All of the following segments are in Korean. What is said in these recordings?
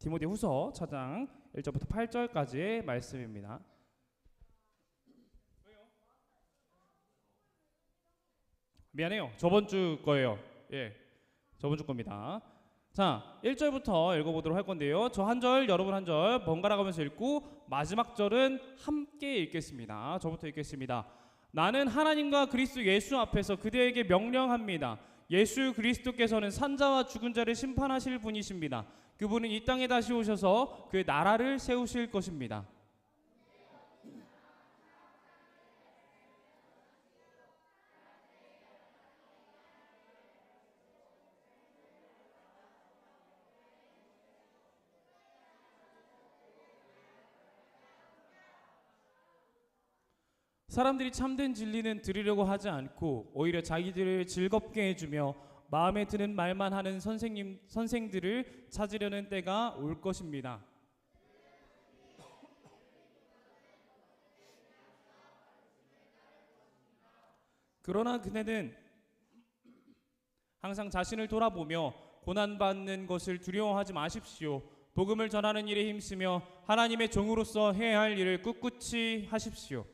디모데후서 4장 1절부터 8절까지의 말씀입니다. 미안해요. 저번 주 거예요. 예, 저번 주 겁니다. 자, 1절부터 읽어보도록 할 건데요. 저 한 절, 여러분 한 절 번갈아 가면서 읽고 마지막 절은 함께 읽겠습니다. 저부터 읽겠습니다. 나는 하나님과 그리스도 예수 앞에서 그대에게 명령합니다. 예수 그리스도께서는 산자와 죽은 자를 심판하실 분이십니다. 그분은 이 땅에 다시 오셔서 그의 나라를 세우실 것입니다. 사람들이 참된 진리는 들으려고 하지 않고 오히려 자기들을 즐겁게 해주며 마음에 드는 말만 하는 선생들을 찾으려는 때가 올 것입니다. 그러나 그네는 항상 자신을 돌아보며 고난받는 것을 두려워하지 마십시오. 복음을 전하는 일에 힘쓰며 하나님의 종으로서 해야 할 일을 꿋꿋이 하십시오.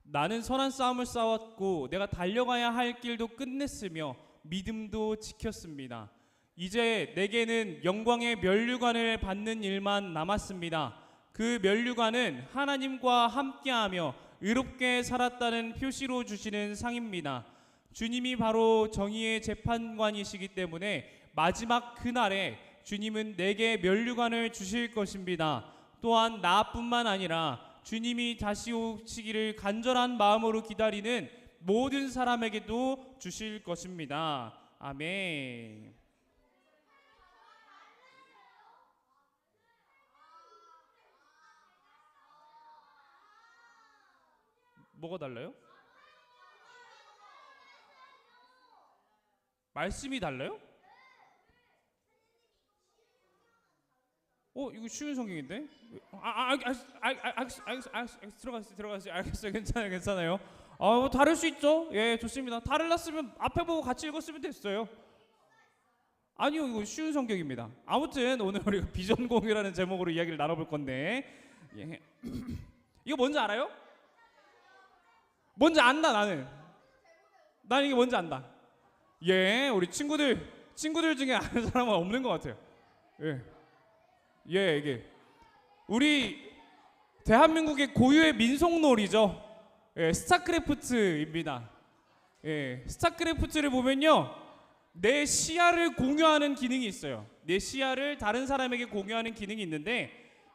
나는 선한 싸움을 싸웠고 내가 달려가야 할 길도 끝냈으며 믿음도 지켰습니다. 이제 내게는 영광의 면류관을 받는 일만 남았습니다. 그 면류관은 하나님과 함께하며 의롭게 살았다는 표시로 주시는 상입니다. 주님이 바로 정의의 재판관이시기 때문에 마지막 그날에 주님은 내게 면류관을 주실 것입니다. 또한 나뿐만 아니라 주님이 다시 오시기를 간절한 마음으로 기다리는 모든 사람에게도 주실 것입니다. 아멘. 뭐가 달라요? 말씀이 달라요? 이거 쉬운 성경인데? 들어갔어요. 알겠어요. 괜찮아요. 뭐 다를 수 있죠. 예, 좋습니다. 달랐으면 앞에 보고 같이 읽었으면 됐어요. 아니요, 이거 쉬운 성경입니다. 아무튼 오늘 우리가 비전 공유라는 제목으로 이야기를 나눠볼 건데, 예. 이거 뭔지 알아요? 뭔지 안다. 나는 이게 뭔지 안다. 예, 우리 친구들 중에 아는 사람은 없는 것 같아요. 예, 이게 우리 대한민국의 고유의 민속놀이죠. 예, 스타크래프트입니다. 예, 스타크래프트를 보면요, 내 시야를 공유하는 기능이 있어요. 내 시야를 다른 사람에게 공유하는 기능이 있는데,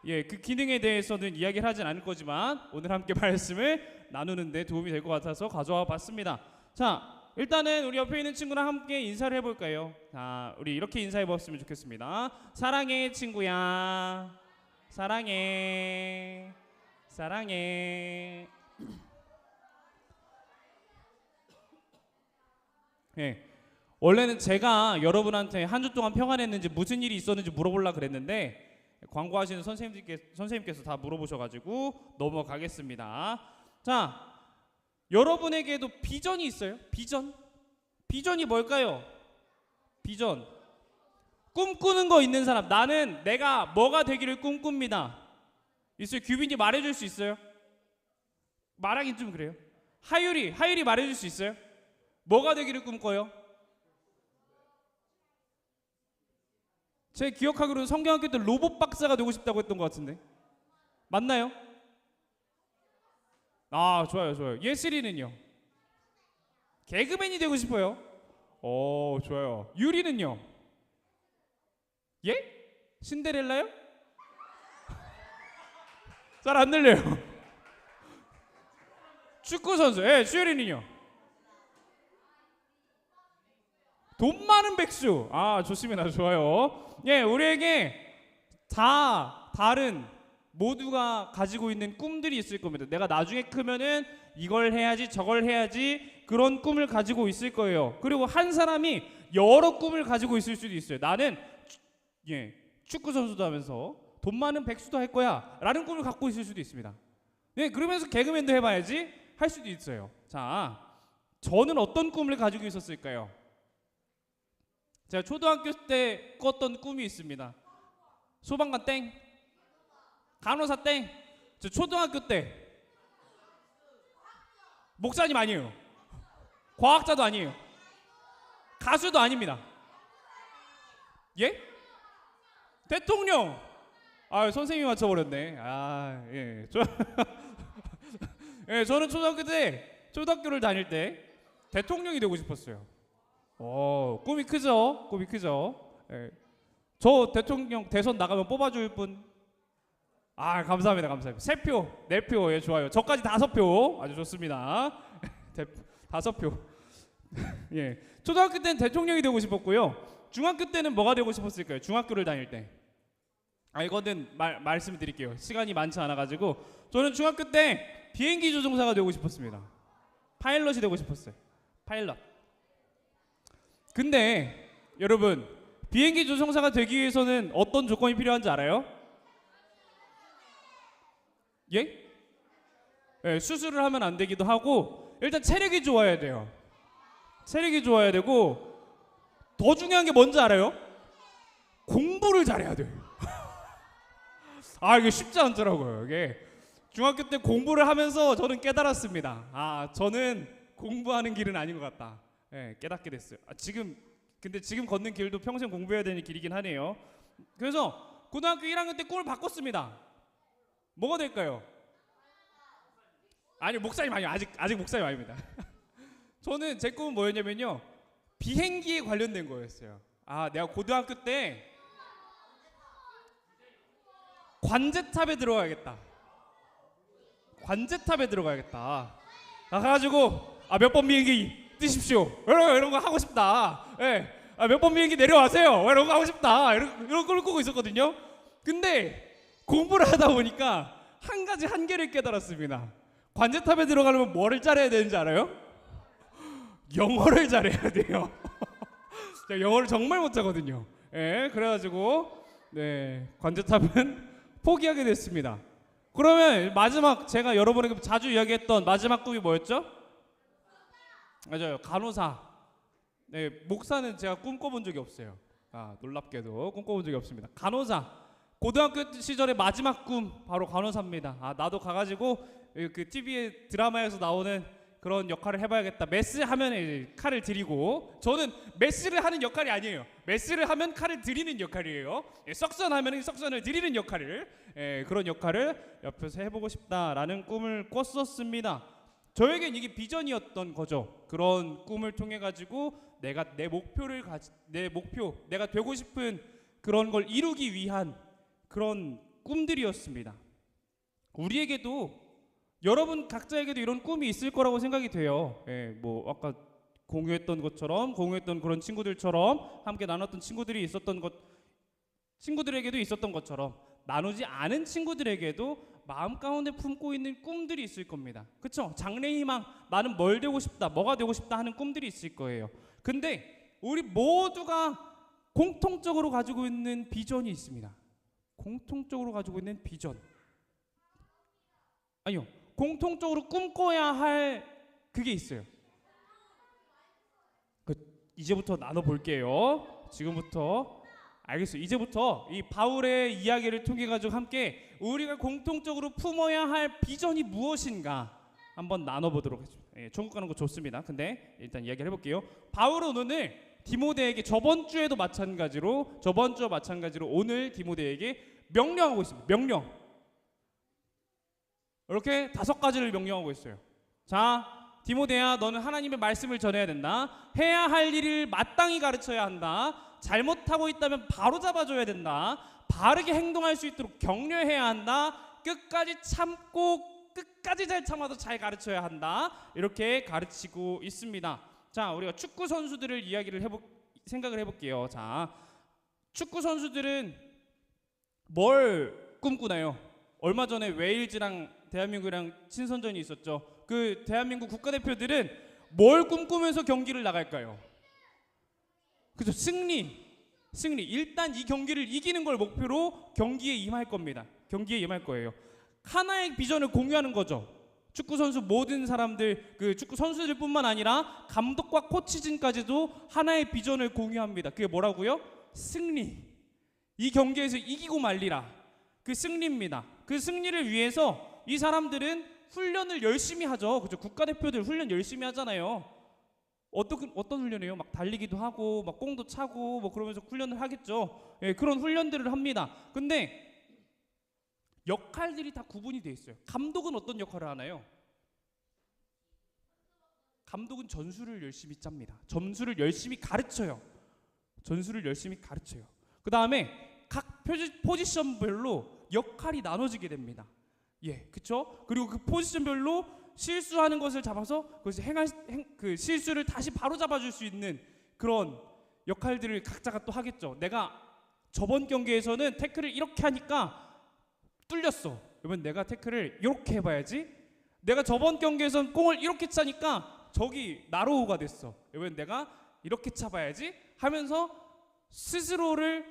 예, 그 기능에 대해서는 이야기를 하진 않을 거지만 오늘 함께 말씀을 나누는데 도움이 될 것 같아서 가져와 봤습니다. 자, 일단은 우리 옆에 있는 친구랑 함께 인사를 해볼까요? 자, 우리 이렇게 인사해봤으면 좋겠습니다. 사랑해 친구야. 사랑해. 예, 원래는 제가 여러분한테 한 주 동안 평안했는지 무슨 일이 있었는지 물어보려고 그랬는데 광고하시는 선생님께서 다 물어보셔가지고 넘어가겠습니다. 자, 여러분에게도 비전이 있어요? 비전이 뭘까요? 비전. 꿈꾸는 거 있는 사람. 나는 내가 뭐가 되기를 꿈꿉니다. 있어요? 규빈이 말해줄 수 있어요? 말하긴 좀 그래요. 하율이 말해줄 수 있어요? 뭐가 되기를 꿈꿔요? 제 기억하기로는 성경학교 때 로봇 박사가 되고 싶다고 했던 것 같은데 맞나요? 아, 좋아요. 예슬이는요? 개그맨이 되고 싶어요? 좋아요. 유리는요? 예? 신데렐라요? 잘 안 들려요. 축구 선수. 예, 수열이는요? 돈 많은 백수. 아, 좋습니다. 좋아요. 예, 우리에게 다 다른 모두가 가지고 있는 꿈들이 있을 겁니다. 내가 나중에 크면은 이걸 해야지 저걸 해야지 그런 꿈을 가지고 있을 거예요. 그리고 한 사람이 여러 꿈을 가지고 있을 수도 있어요. 나는 축구 선수도 하면서 돈 많은 백수도 할 거야 라는 꿈을 갖고 있을 수도 있습니다. 네, 그러면서 개그맨도 해봐야지 할 수도 있어요. 자, 저는 어떤 꿈을 가지고 있었을까요? 제가 초등학교 때 꿨던 꿈이 있습니다. 소방관 땡, 간호사 땡. 저 초등학교 때 목사님 아니에요. 과학자도 아니에요. 가수도 아닙니다. 예? 대통령. 아, 선생님이 맞춰버렸네. 아, 예. 예, 저는 초등학교 때, 초등학교를 다닐 때 대통령이 되고 싶었어요. 꿈이 크죠? 꿈이 크죠? 예. 저 대통령 대선 나가면 뽑아줄 분? 아, 감사합니다, 감사합니다. 3표, 4표, 예, 좋아요. 저까지 5표, 아주 좋습니다. 5표. 예, 초등학교 때는 대통령이 되고 싶었고요. 중학교 때는 뭐가 되고 싶었을까요? 중학교를 다닐 때. 아, 이거는 말씀드릴게요. 시간이 많지 않아가지고 저는 중학교 때 비행기 조종사가 되고 싶었습니다. 파일럿이 되고 싶었어요. 파일럿. 근데 여러분, 비행기 조종사가 되기 위해서는 어떤 조건이 필요한지 알아요? 예? 예, 수술을 하면 안 되기도 하고 일단 체력이 좋아야 돼요. 체력이 좋아야 되고 더 중요한 게 뭔지 알아요? 공부를 잘해야 돼요. 아, 이게 쉽지 않더라고요. 이게 중학교 때 공부를 하면서 저는 깨달았습니다. 아, 저는 공부하는 길은 아닌 것 같다. 예, 깨닫게 됐어요. 근데 지금 걷는 길도 평생 공부해야 되는 길이긴 하네요. 그래서 고등학교 1학년 때 꿈을 바꿨습니다. 뭐가 될까요? 아니, 목사님 아니요. 아직 목사님 아닙니다. 저는 제 꿈은 뭐였냐면요, 비행기에 관련된 거였어요. 아, 내가 고등학교 때 관제탑에 들어가야겠다. 관제탑에 들어가야겠다. 가가지고 몇 번 비행기 뜨십시오. 이런 거 하고 싶다. 예. 몇 번 비행기 내려와세요. 이런 거 하고 싶다. 이런 걸 꾸고 있었거든요. 근데 공부를 하다 보니까 한 가지 한계를 깨달았습니다. 관제탑에 들어가려면 뭐를 잘해야 되는지 알아요? 영어를 잘해야 돼요. 제가 영어를 정말 못하거든요. 예, 그래가지고 네, 관제탑은 포기하게 됐습니다. 그러면 마지막, 제가 여러분에게 자주 이야기했던 마지막 꿈이 뭐였죠? 맞아요, 간호사. 네, 목사는 제가 꿈꿔본 적이 없어요. 아, 놀랍게도 꿈꿔본 적이 없습니다. 간호사. 고등학교 시절의 마지막 꿈 바로 간호사입니다. 아, 나도 가가지고 그 TV에 드라마에서 나오는 그런 역할을 해봐야겠다. 메스 하면 칼을 드리고, 저는 메스를 하는 역할이 아니에요. 메스를 하면 칼을 드리는 역할이에요. 석선 하면 석선을 드리는 역할을, 그런 역할을 옆에서 해보고 싶다라는 꿈을 꿨었습니다. 저에겐 이게 비전이었던 거죠. 그런 꿈을 통해 가지고 내가 내 목표, 내가 되고 싶은 그런 걸 이루기 위한 그런 꿈들이었습니다. 우리에게도, 여러분 각자에게도 이런 꿈이 있을 거라고 생각이 돼요. 뭐 아까 공유했던 그런 친구들처럼, 함께 나눴던 친구들에게도 있었던 것처럼, 나누지 않은 친구들에게도 마음 가운데 품고 있는 꿈들이 있을 겁니다. 그렇죠? 장래희망, 나는 뭘 되고 싶다, 뭐가 되고 싶다 하는 꿈들이 있을 거예요. 근데 우리 모두가 공통적으로 가지고 있는 비전이 있습니다. 공통적으로 가지고 있는 비전. 아니요, 공통적으로 꿈꿔야 할 그게 있어요. 이제부터 나눠볼게요. 지금부터. 알겠어요. 이제부터 이 바울의 이야기를 통해 가지고 함께 우리가 공통적으로 품어야 할 비전이 무엇인가 한번 나눠보도록 하겠습니다. 천국 가는 거 좋습니다. 근데 일단 이야기를 해볼게요. 바울은 오늘 디모데에게 저번 주와 마찬가지로 오늘 디모데에게 명령하고 있습니다. 명령. 이렇게 5가지를 명령하고 있어요. 자, 디모데야, 너는 하나님의 말씀을 전해야 된다. 해야 할 일을 마땅히 가르쳐야 한다. 잘못하고 있다면 바로 잡아줘야 된다. 바르게 행동할 수 있도록 격려해야 한다. 끝까지 참고 끝까지 잘 참아도 잘 가르쳐야 한다. 이렇게 가르치고 있습니다. 자, 우리가 축구 선수들을 생각을 해볼게요. 자, 축구 선수들은 뭘 꿈꾸나요? 얼마 전에 웨일즈랑 대한민국이랑 친선전이 있었죠. 그 대한민국 국가대표들은 뭘 꿈꾸면서 경기를 나갈까요? 그죠? 승리. 일단 이 경기를 이기는 걸 목표로 경기에 임할 겁니다. 경기에 임할 거예요. 하나의 비전을 공유하는 거죠. 축구 선수 모든 사람들, 그 축구 선수들뿐만 아니라 감독과 코치진까지도 하나의 비전을 공유합니다. 그게 뭐라고요? 승리. 이 경기에서 이기고 말리라. 그 승리입니다. 그 승리를 위해서 이 사람들은 훈련을 열심히 하죠. 그죠? 국가대표들 훈련 열심히 하잖아요. 어떤 훈련이에요? 막 달리기도 하고, 막 공도 차고, 뭐 그러면서 훈련을 하겠죠. 예, 그런 훈련들을 합니다. 근데 역할들이 다 구분이 돼 있어요. 감독은 어떤 역할을 하나요? 감독은 전술을 열심히 짭니다. 전술을 열심히 가르쳐요. 전술을 열심히 가르쳐요. 그 다음에 각 포지션별로 역할이 나눠지게 됩니다. 예, 그렇죠? 그리고 그 포지션별로 실수하는 것을 잡아서 그것을 그 실수를 다시 바로 잡아줄 수 있는 그런 역할들을 각자가 또 하겠죠. 내가 저번 경기에서는 태클을 이렇게 하니까 뚫렸어. 그러면 내가 태클을 이렇게 해봐야지. 내가 저번 경기에서는 공을 이렇게 차니까 저기 나로우가 됐어. 그러면 내가 이렇게 차봐야지 하면서 스스로를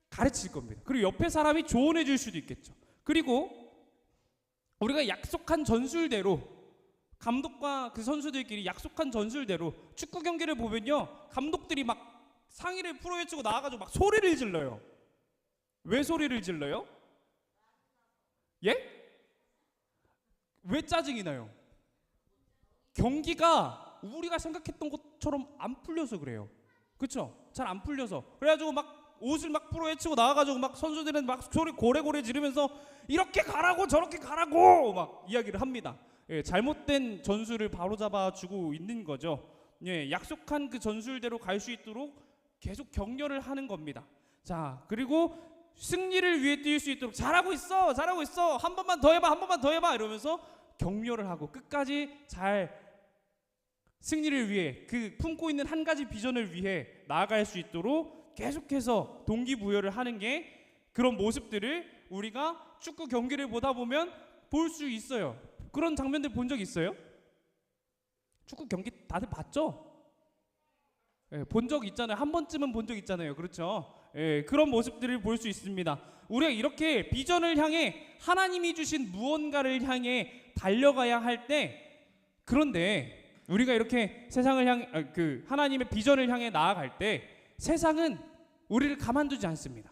가르칠 겁니다. 그리고 옆에 사람이 조언해 줄 수도 있겠죠. 그리고 우리가 약속한 전술대로, 감독과 그 선수들끼리 약속한 전술대로 축구 경기를 보면요, 감독들이 막 상의를 풀어헤치고 나와가지고 막 소리를 질러요. 왜 소리를 질러요? 예? 왜 짜증이 나요? 경기가 우리가 생각했던 것처럼 안 풀려서 그래요. 그렇죠? 잘 안 풀려서. 그래가지고 막 옷을 막 풀어헤치고 나와가지고 막 선수들은 막 소리 고래고래 지르면서 이렇게 가라고 저렇게 가라고 막 이야기를 합니다. 예, 잘못된 전술을 바로잡아주고 있는 거죠. 예, 약속한 그 전술대로 갈 수 있도록 계속 격려를 하는 겁니다. 자, 그리고 승리를 위해 뛸 수 있도록 잘하고 있어, 잘하고 있어, 한 번만 더 해봐, 한 번만 더 해봐 이러면서 격려를 하고 끝까지 잘 승리를 위해, 그 품고 있는 한 가지 비전을 위해 나아갈 수 있도록 계속해서 동기부여를 하는 게, 그런 모습들을 우리가 축구 경기를 보다 보면 볼 수 있어요. 그런 장면들 본 적 있어요? 축구 경기 다들 봤죠? 예, 본 적 있잖아요. 한 번쯤은 본 적 있잖아요. 그렇죠? 예, 그런 모습들을 볼 수 있습니다. 우리가 이렇게 비전을 향해, 하나님이 주신 무언가를 향해 달려가야 할 때, 그런데 우리가 이렇게 세상을 향해, 그 하나님의 비전을 향해 나아갈 때 세상은 우리를 가만두지 않습니다.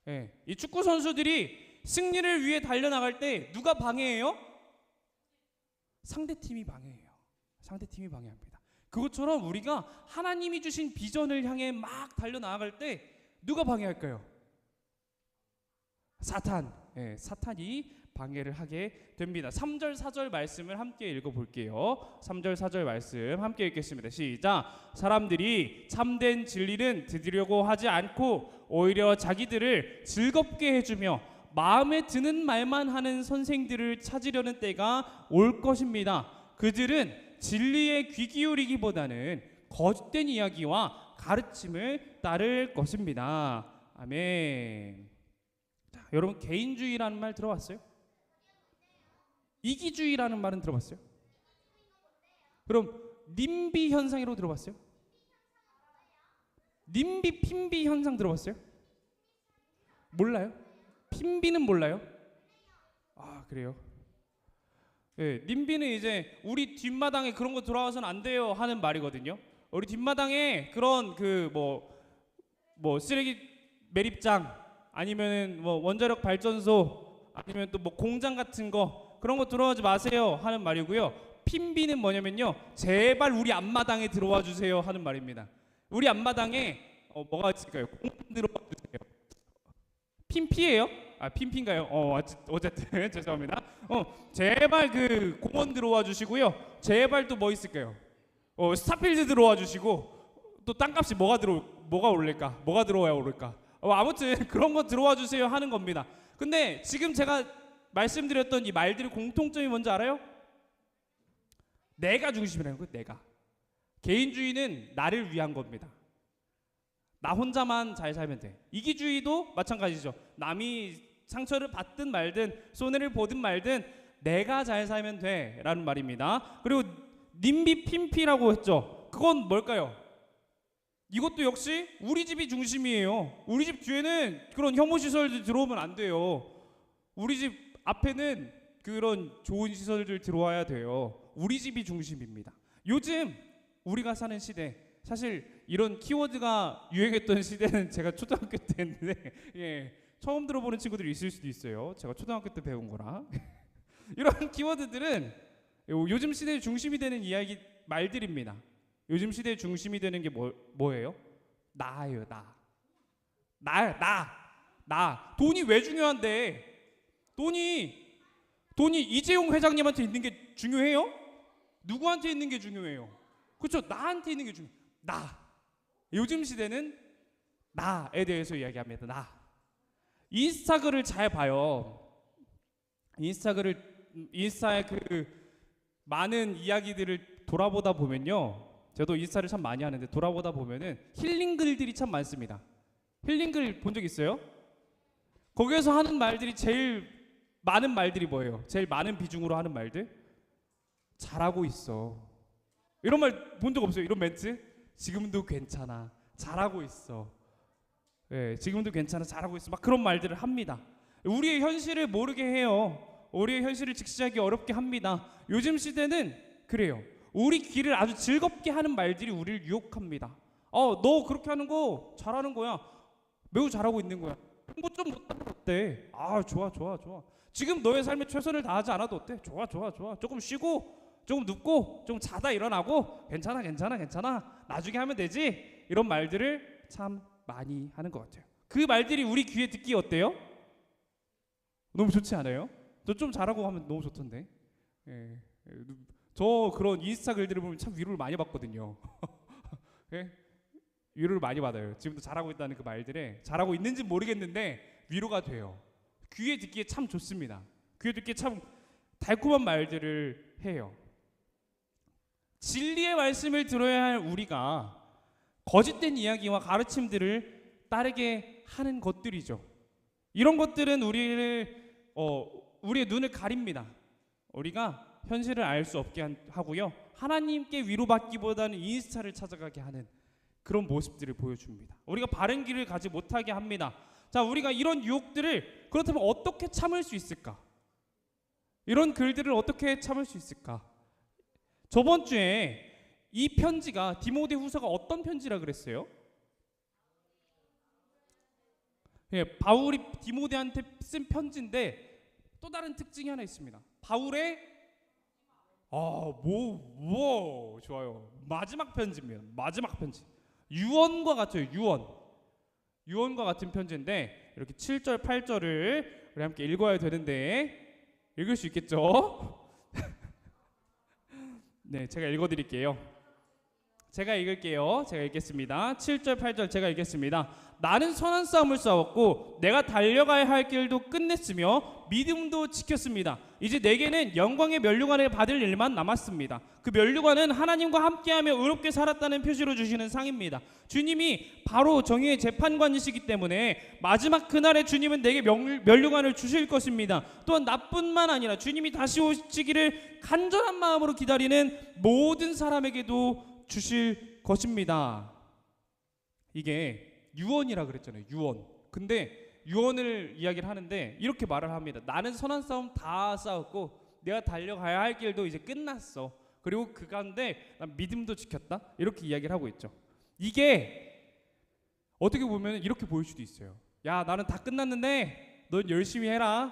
예, 이 축구 선수들이 승리를 위해 달려나갈 때 누가 방해해요? 상대팀이 방해해요. 상대팀이 방해합니다. 그것처럼 우리가 하나님이 주신 비전을 향해 막 달려나갈 때 누가 방해할까요? 사탄. 예, 사탄이 방해를 하게 됩니다. 3절 4절 말씀을 함께 읽어볼게요. 3절 4절 말씀 함께 읽겠습니다. 시작. 사람들이 참된 진리는 듣으려고 하지 않고 오히려 자기들을 즐겁게 해주며 마음에 드는 말만 하는 선생들을 찾으려는 때가 올 것입니다. 그들은 진리에 귀 기울이기보다는 거짓된 이야기와 가르침을 따를 것입니다. 아멘. 자, 여러분, 개인주의라는 말 들어봤어요? 이기주의라는 말은 들어봤어요? 그럼 님비 현상이라고 들어봤어요? 님비 핀비 현상 들어봤어요? 몰라요? 핀비는 몰라요? 아, 그래요? 예, 님비는 이제 우리 뒷마당에 그런 거 들어와서는 안 돼요 하는 말이거든요. 우리 뒷마당에 그런 그 뭐 쓰레기 매립장, 아니면은 뭐 원자력 발전소, 아니면 또 뭐 공장 같은 거, 그런 거 들어오지 마세요 하는 말이고요. 핀비는 뭐냐면요, 제발 우리 앞마당에 들어와 주세요 하는 말입니다. 우리 앞마당에 뭐가 있을까요? 공원 들어와 주세요. 핀피예요? 아, 핀피인가요? 어쨌든 죄송합니다. 제발 그 공원 들어와 주시고요. 제발 또 뭐 있을까요? 스타필드 들어와 주시고, 또 땅값이 뭐가 오를까? 뭐가 들어와야 오를까? 아무튼 그런 거 들어와 주세요 하는 겁니다. 근데 지금 제가 말씀드렸던 이 말들의 공통점이 뭔지 알아요? 내가 중심이라는 거예요. 내가. 개인주의는 나를 위한 겁니다. 나 혼자만 잘 살면 돼. 이기주의도 마찬가지죠. 남이 상처를 받든 말든 손해를 보든 말든 내가 잘 살면 돼 라는 말입니다. 그리고 님비 핀피라고 했죠. 그건 뭘까요? 이것도 역시 우리 집이 중심이에요. 우리 집 뒤에는 그런 혐오시설들 들어오면 안 돼요. 우리 집 앞에는 그런 좋은 시설들 들어와야 돼요. 우리 집이 중심입니다. 요즘 우리가 사는 시대, 사실 이런 키워드가 유행했던 시대는 제가 초등학교 때인데 예, 처음 들어보는 친구들이 있을 수도 있어요. 제가 초등학교 때 배운 거라. 이런 키워드들은 요즘 시대의 중심이 되는 이야기 말들입니다. 요즘 시대의 중심이 되는 게 뭐예요? 나예요. 나. 돈이 왜 중요한데? 돈이 이재용 회장님한테 있는 게 중요해요? 누구한테 있는 게 중요해요? 그렇죠? 나한테 있는 게 중요해요. 나. 요즘 시대는 나에 대해서 이야기합니다. 나. 인스타글을 잘 봐요. 인스타의 그 많은 이야기들을 돌아보다 보면요. 저도 인스타를 참 많이 하는데 돌아보다 보면은 힐링 글들이 참 많습니다. 힐링 글 본 적 있어요? 거기에서 하는 말들이 제일 많은 말들이 뭐예요? 제일 많은 비중으로 하는 말들? 잘하고 있어. 이런 말 본 적 없어요? 이런 멘트? 지금도 괜찮아. 잘하고 있어. 예, 지금도 괜찮아. 잘하고 있어. 막 그런 말들을 합니다. 우리의 현실을 모르게 해요. 우리의 현실을 직시하기 어렵게 합니다. 요즘 시대는 그래요. 우리 귀를 아주 즐겁게 하는 말들이 우리를 유혹합니다. 너 그렇게 하는 거 잘하는 거야. 매우 잘하고 있는 거야. 뭐 좀 못하면 어때? 좋아. 지금 너의 삶에 최선을 다하지 않아도 어때? 좋아. 조금 쉬고, 조금 눕고, 좀 자다 일어나고, 괜찮아. 나중에 하면 되지. 이런 말들을 참 많이 하는 것 같아요. 그 말들이 우리 귀에 듣기 어때요? 너무 좋지 않아요? 저 좀 잘하고 하면 너무 좋던데. 예. 저 그런 인스타 글들을 보면 참 위로를 많이 받거든요. 예? 위로를 많이 받아요. 지금도 잘하고 있다는 그 말들에 잘하고 있는지 모르겠는데 위로가 돼요. 귀에 듣기에 참 좋습니다. 귀에 듣기에 참 달콤한 말들을 해요. 진리의 말씀을 들어야 할 우리가 거짓된 이야기와 가르침들을 따르게 하는 것들이죠. 이런 것들은 우리의 눈을 가립니다. 우리가 현실을 알 수 없게 하고요. 하나님께 위로받기보다는 인스타를 찾아가게 하는 그런 모습들을 보여줍니다. 우리가 바른 길을 가지 못하게 합니다. 자, 우리가 이런 유혹들을 그렇다면 어떻게 참을 수 있을까? 이런 글들을 어떻게 참을 수 있을까? 저번 주에 이 편지가 디모데후서가 어떤 편지라 그랬어요? 예, 바울이 디모데한테 쓴 편지인데 또 다른 특징이 하나 있습니다. 바울의 좋아요. 마지막 편지입니다. 마지막 편지. 유언과 같아요. 유언과 같은 편지인데 이렇게 7절, 8절을 우리 함께 읽어야 되는데 읽을 수 있겠죠? 네, 제가 읽어드릴게요. 제가 읽겠습니다. 7절, 8절 제가 읽겠습니다. 나는 선한 싸움을 싸웠고 내가 달려가야 할 길도 끝냈으며 믿음도 지켰습니다. 이제 내게는 영광의 면류관을 받을 일만 남았습니다. 그 면류관은 하나님과 함께하며 의롭게 살았다는 표시로 주시는 상입니다. 주님이 바로 정의의 재판관이시기 때문에 마지막 그날에 주님은 내게 면류관을 주실 것입니다. 또한 나뿐만 아니라 주님이 다시 오시기를 간절한 마음으로 기다리는 모든 사람에게도 주실 것입니다. 이게 유언이라 그랬잖아요. 유언. 근데 유언을 이야기를 하는데 이렇게 말을 합니다. 나는 선한 싸움 다 싸웠고 내가 달려가야 할 길도 이제 끝났어. 그리고 그 가운데 난 믿음도 지켰다. 이렇게 이야기를 하고 있죠. 이게 어떻게 보면 이렇게 보일 수도 있어요. 야, 나는 다 끝났는데 넌 열심히 해라.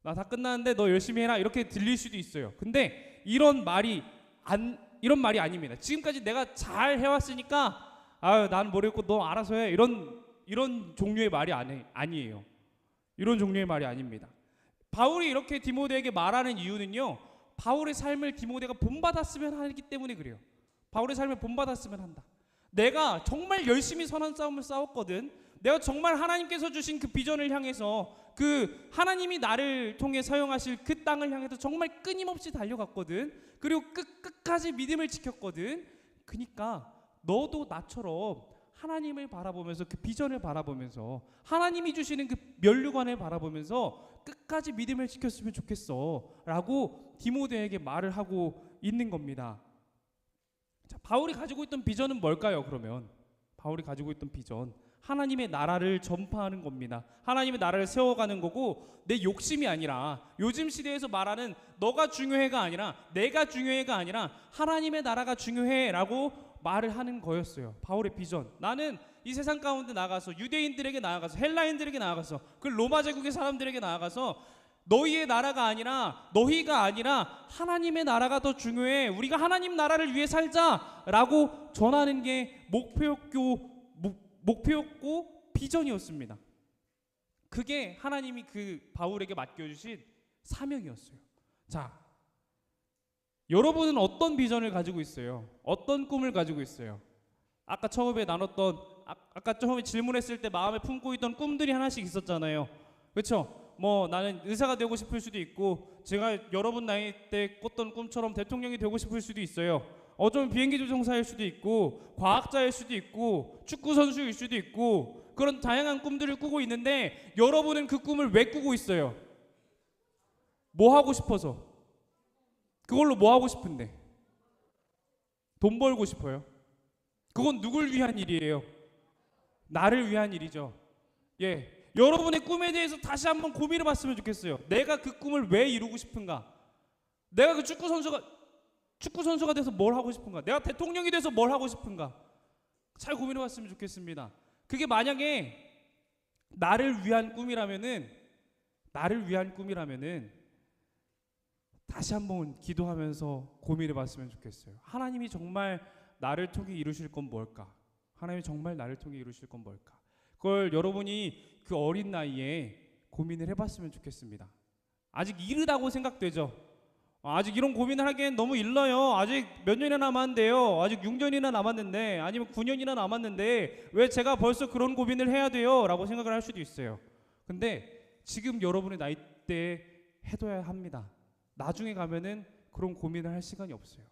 나 다 끝났는데 너 열심히 해라. 이렇게 들릴 수도 있어요. 근데 이런 말이 아닙니다. 지금까지 내가 잘 해왔으니까 난 모르겠고 너 알아서 해. 이런 종류의 말이 아니에요. 이런 종류의 말이 아닙니다. 바울이 이렇게 디모데에게 말하는 이유는요. 바울의 삶을 디모데가 본받았으면 하기 때문에 그래요. 바울의 삶을 본받았으면 한다. 내가 정말 열심히 선한 싸움을 싸웠거든. 내가 정말 하나님께서 주신 그 비전을 향해서 그 하나님이 나를 통해 사용하실 그 땅을 향해서 정말 끊임없이 달려갔거든. 그리고 끝까지 믿음을 지켰거든. 그러니까 너도 나처럼 하나님을 바라보면서 그 비전을 바라보면서 하나님이 주시는 그 면류관을 바라보면서 끝까지 믿음을 지켰으면 좋겠어 라고 디모데에게 말을 하고 있는 겁니다. 자, 바울이 가지고 있던 비전은 뭘까요? 그러면 바울이 가지고 있던 비전, 하나님의 나라를 전파하는 겁니다. 하나님의 나라를 세워가는 거고, 내 욕심이 아니라, 요즘 시대에서 말하는 너가 중요해가 아니라, 내가 중요해가 아니라 하나님의 나라가 중요해라고 말을 하는 거였어요. 바울의 비전. 나는 이 세상 가운데 나가서 유대인들에게 나아가서 헬라인들에게 나아가서 그 로마 제국의 사람들에게 나아가서 너희의 나라가 아니라, 너희가 아니라 하나님의 나라가 더 중요해, 우리가 하나님 나라를 위해 살자라고 전하는 게 목표였고 비전이었습니다. 그게 하나님이 그 바울에게 맡겨주신 사명이었어요. 자, 여러분은 어떤 비전을 가지고 있어요? 어떤 꿈을 가지고 있어요? 아까 처음에 나눴던, 아까 처음에 질문했을 때 마음에 품고 있던 꿈들이 하나씩 있었잖아요. 그렇죠? 뭐 나는 의사가 되고 싶을 수도 있고, 제가 여러분 나이 때 꿨던 꿈처럼 대통령이 되고 싶을 수도 있어요. 어쩌면 비행기 조종사일 수도 있고, 과학자일 수도 있고, 축구 선수일 수도 있고, 그런 다양한 꿈들을 꾸고 있는데, 여러분은 그 꿈을 왜 꾸고 있어요? 뭐 하고 싶어서? 그걸로 뭐 하고 싶은데? 돈 벌고 싶어요. 그건 누굴 위한 일이에요? 나를 위한 일이죠. 예. 여러분의 꿈에 대해서 다시 한번 고민해 봤으면 좋겠어요. 내가 그 꿈을 왜 이루고 싶은가? 내가 그 축구 선수가 돼서 뭘 하고 싶은가? 내가 대통령이 돼서 뭘 하고 싶은가? 잘 고민해 봤으면 좋겠습니다. 그게 만약에 나를 위한 꿈이라면은 다시 한번 기도하면서 고민해 봤으면 좋겠어요. 하나님이 정말 나를 통해 이루실 건 뭘까? 하나님이 정말 나를 통해 이루실 건 뭘까? 그걸 여러분이 그 어린 나이에 고민을 해봤으면 좋겠습니다. 아직 이르다고 생각되죠? 아직 이런 고민을 하기엔 너무 일러요. 아직 몇 년이나 남았는데요. 아직 6년이나 남았는데, 아니면 9년이나 남았는데 왜 제가 벌써 그런 고민을 해야 돼요? 라고 생각을 할 수도 있어요. 근데 지금 여러분의 나이 때에 해둬야 합니다. 나중에 가면은 그런 고민을 할 시간이 없어요.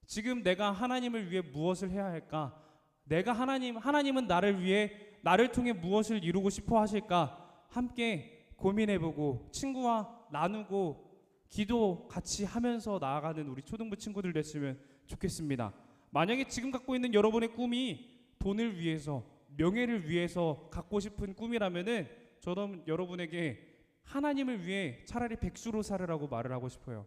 지금 내가 하나님을 위해 무엇을 해야 할까? 하나님은 나를 위해, 나를 통해 무엇을 이루고 싶어 하실까? 함께 고민해보고 친구와 나누고 기도 같이 하면서 나아가는 우리 초등부 친구들 됐으면 좋겠습니다. 만약에 지금 갖고 있는 여러분의 꿈이 돈을 위해서, 명예를 위해서 갖고 싶은 꿈이라면은 저는 여러분에게 하나님을 위해 차라리 백수로 살으라고 말을 하고 싶어요.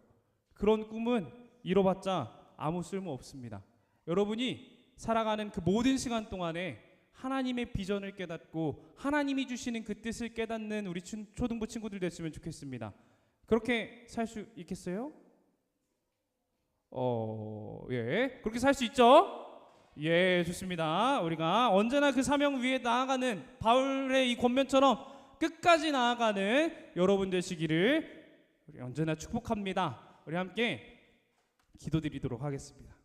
그런 꿈은 이뤄봤자 아무 쓸모 없습니다. 여러분이 살아가는 그 모든 시간 동안에 하나님의 비전을 깨닫고 하나님이 주시는 그 뜻을 깨닫는 우리 초등부 친구들 됐으면 좋겠습니다. 그렇게 살 수 있겠어요? 예, 그렇게 살 수 있죠? 예, 좋습니다. 우리가 언제나 그 사명 위에 나아가는 바울의 이 권면처럼 끝까지 나아가는 여러분 되시기를 우리 언제나 축복합니다. 우리 함께 기도드리도록 하겠습니다.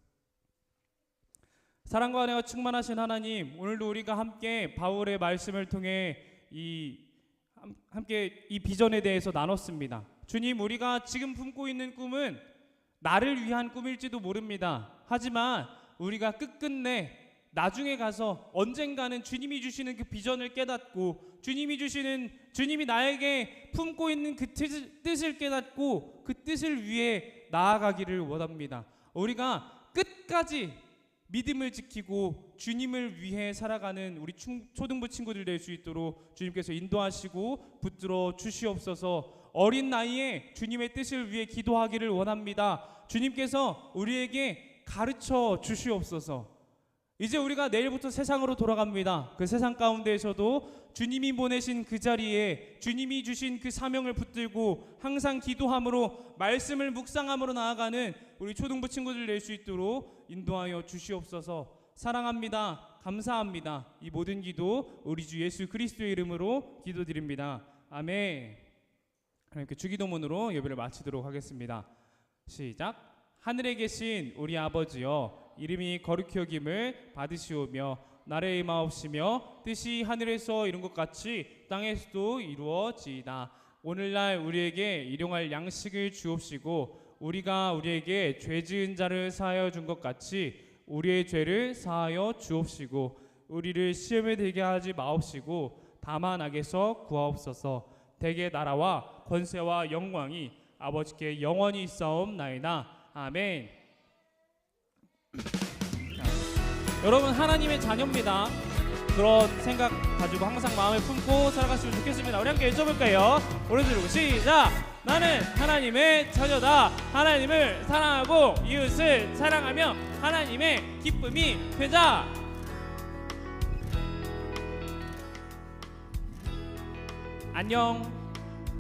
사랑과 은혜와 충만하신 하나님, 오늘도 우리가 함께 바울의 말씀을 통해 함께 이 비전에 대해서 나눴습니다. 주님, 우리가 지금 품고 있는 꿈은 나를 위한 꿈일지도 모릅니다. 하지만 우리가 끝끝내 나중에 가서 언젠가는 주님이 주시는 그 비전을 깨닫고 주님이 나에게 품고 있는 그 뜻을 깨닫고 그 뜻을 위해 나아가기를 원합니다. 우리가 끝까지 믿음을 지키고 주님을 위해 살아가는 우리 초등부 친구들 될 수 있도록 주님께서 인도하시고 붙들어 주시옵소서. 어린 나이에 주님의 뜻을 위해 기도하기를 원합니다. 주님께서 우리에게 가르쳐 주시옵소서. 이제 우리가 내일부터 세상으로 돌아갑니다. 그 세상 가운데에서도 주님이 보내신 그 자리에 주님이 주신 그 사명을 붙들고 항상 기도함으로 말씀을 묵상함으로 나아가는 우리 초등부 친구들 될 수 있도록 인도하여 주시옵소서. 사랑합니다. 감사합니다. 이 모든 기도 우리 주 예수 그리스도의 이름으로 기도드립니다. 아멘. 하나님께 주기도문으로 예배를 마치도록 하겠습니다. 시작. 하늘에 계신 우리 아버지여, 이름이 거룩히 여김을 받으시오며 나라의 임하옵시며 뜻이 하늘에서 이룬 것 같이 땅에서도 이루어지이다. 오늘날 우리에게 일용할 양식을 주옵시고 우리가 우리에게 죄 지은 자를 사하여 준 것 같이 우리의 죄를 사하여 주옵시고 우리를 시험에 들게 하지 마옵시고 다만 악에서 구하옵소서. 대개 나라와 권세와 영광이 아버지께 영원히 있사옵나이다. 아멘. 여러분, 하나님의 자녀입니다. 그런 생각 가지고 항상 마음에 품고 살아갔으면 좋겠습니다. 우리 함께 외쳐볼까요? 오른손 들고 시작! 나는 하나님의 자녀다. 하나님을 사랑하고 이웃을 사랑하며 하나님의 기쁨이 되자. 안녕.